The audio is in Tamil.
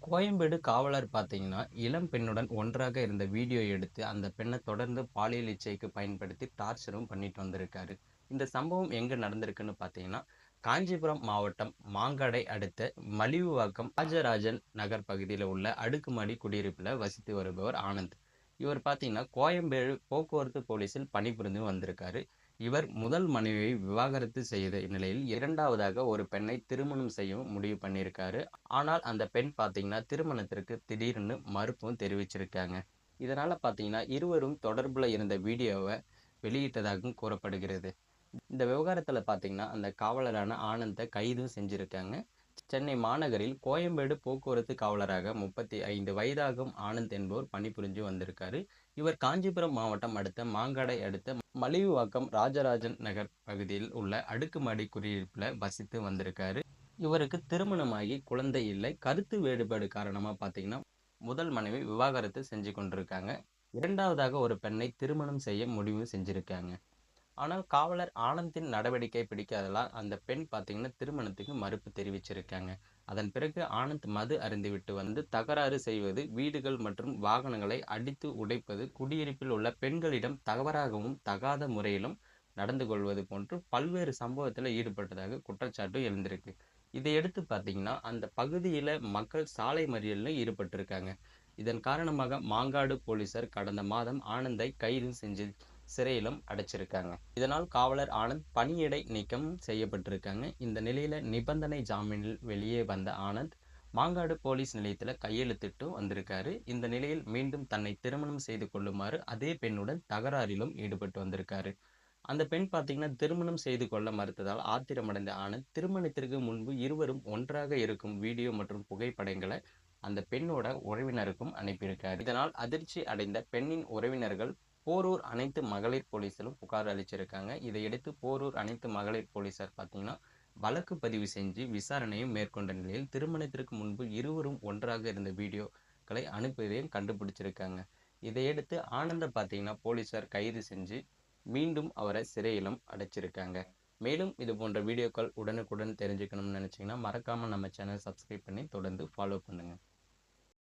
கோயம்பேடு காவலர் பார்த்தீங்கன்னா, இளம் பெண்ணுடன் ஒன்றாக இருந்த வீடியோ எடுத்து, அந்த பெண்ண தொடர்ந்து பாலியல் இச்சைக்கு பயன்படுத்தி டார்ச்சரும் பண்ணிட்டு வந்திருக்காரு. இந்த சம்பவம் எங்க நடந்திருக்குன்னு பார்த்தீங்கன்னா, காஞ்சிபுரம் மாவட்டம் மாங்காடை அடுத்த மலிவுவாக்கம் ராஜராஜன் நகர் பகுதியில உள்ள அடுக்குமாடி குடியிருப்புல வசித்து வருபவர் ஆனந்த். இவர் பார்த்தீங்கன்னா, கோயம்பேடு போக்குவரத்து போலீசில் பணிபுரிந்து வந்திருக்காரு. இவர் முதல் மனைவியை விவாகரத்து செய்த நிலையில் 2வதாக ஒரு பெண்ணை திருமணம் செய்யவும் முடிவு பண்ணியிருக்காரு. ஆனால் அந்த பெண் பார்த்தீங்கன்னா, திருமணத்திற்கு திடீர்னு மறுப்பும் தெரிவிச்சிருக்காங்க. இதனால பார்த்தீங்கன்னா, இருவரும் தொடர்புல இருந்த வீடியோவ வெளியிட்டதாகவும் கூறப்படுகிறது. இந்த விவகாரத்துல பார்த்தீங்கன்னா, அந்த காவலரான ஆனந்த கைதும் செஞ்சிருக்காங்க. சென்னை மாநகரில் கோயம்பேடு போக்குவரத்து காவலராக 35 வயதாகும் ஆனந்த் என்பவர் பணிபுரிஞ்சு வந்திருக்காரு. இவர் காஞ்சிபுரம் மாவட்டம் அடுத்த மாங்காடை அடுத்த மலிவுவாக்கம் ராஜராஜன் நகர் பகுதியில் உள்ள அடுக்குமாடி குடியிருப்புல வசித்து வந்திருக்காரு. இவருக்கு திருமணமாகி குழந்தை இல்லை. கருத்து வேறுபாடு காரணமா பார்த்தீங்கன்னா, முதல் மனைவி விவாகரத்து செஞ்சு கொண்டிருக்காங்க. 2வதாக ஒரு பெண்ணை திருமணம் செய்ய முடிவு செஞ்சிருக்காங்க. ஆனால் காவலர் ஆனந்தின் நடவடிக்கை பிடிக்காததால் அந்த பெண் பார்த்தீங்கன்னா, திருமணத்துக்கு மறுப்பு தெரிவிச்சிருக்காங்க. அதன் பிறகு ஆனந்த் மது அருந்திவிட்டு வந்து தகராறு செய்வது, வீடுகள் மற்றும் வாகனங்களை அடித்து உடைப்பது, குடியிருப்பில் உள்ள பெண்களிடம் தவறாகவும் தகாத முறையிலும் நடந்து கொள்வது போன்று பல்வேறு சம்பவத்தில் ஈடுபட்டதாக குற்றச்சாட்டு எழுந்திருக்கு. இதையடுத்து பார்த்தீங்கன்னா, அந்த பகுதியில மக்கள் சாலை மறியல்ல ஈடுபட்டிருக்காங்க. இதன் காரணமாக மாங்காடு போலீசார் கடந்த மாதம் ஆனந்தை கைது செஞ்சு சிறையிலும் அடைச்சிருக்காங்க. இதனால் காவலர் ஆனந்த் பணியிடை நீக்கம் செய்யப்பட்டிருக்காங்க. இந்த நிலையில நிபந்தனை ஜாமீனில் வெளியே வந்த ஆனந்த் மாங்காடு போலீஸ் நிலையத்துல கையெழுத்திட்டு வந்திருக்காரு. இந்த நிலையில் மீண்டும் தன்னை திருமணம் செய்து கொள்ளுமாறு அதே பெண்ணுடன் தகராறிலும் ஈடுபட்டு வந்திருக்காரு. அந்த பெண் பார்த்தீங்கன்னா, திருமணம் செய்து கொள்ள மறுத்ததால் ஆத்திரமடைந்த ஆனந்த், திருமணத்திற்கு முன்பு இருவரும் ஒன்றாக இருக்கும் வீடியோ மற்றும் புகைப்படங்களை அந்த பெண்ணோட உறவினருக்கும் அனுப்பியிருக்காரு. இதனால் அதிர்ச்சி அடைந்த பெண்ணின் உறவினர்கள் போரூர் அனைத்து மகளிர் போலீசிலும் புகார் அளிச்சிருக்காங்க. இதையடுத்து போரூர் அனைத்து மகளிர் போலீசார் பார்த்தீங்கன்னா, வழக்கு பதிவு செஞ்சு விசாரணையும் மேற்கொண்ட நிலையில், திருமணத்திற்கு முன்பு இருவரும் ஒன்றாக இருந்த வீடியோக்களை அனுப்பியதையும் கண்டுபிடிச்சிருக்காங்க. இதையடுத்து ஆனந்த பார்த்தீங்கன்னா, போலீசார் கைது செஞ்சு மீண்டும் அவரை சிறையிலும் அடைச்சிருக்காங்க. மேலும் இது போன்ற வீடியோக்கள் உடனுக்குடன் தெரிஞ்சுக்கணும்னு நினைச்சீங்கன்னா, மறக்காம நம்ம சேனல் சப்ஸ்கிரைப் பண்ணி தொடர்ந்து ஃபாலோ பண்ணுங்க.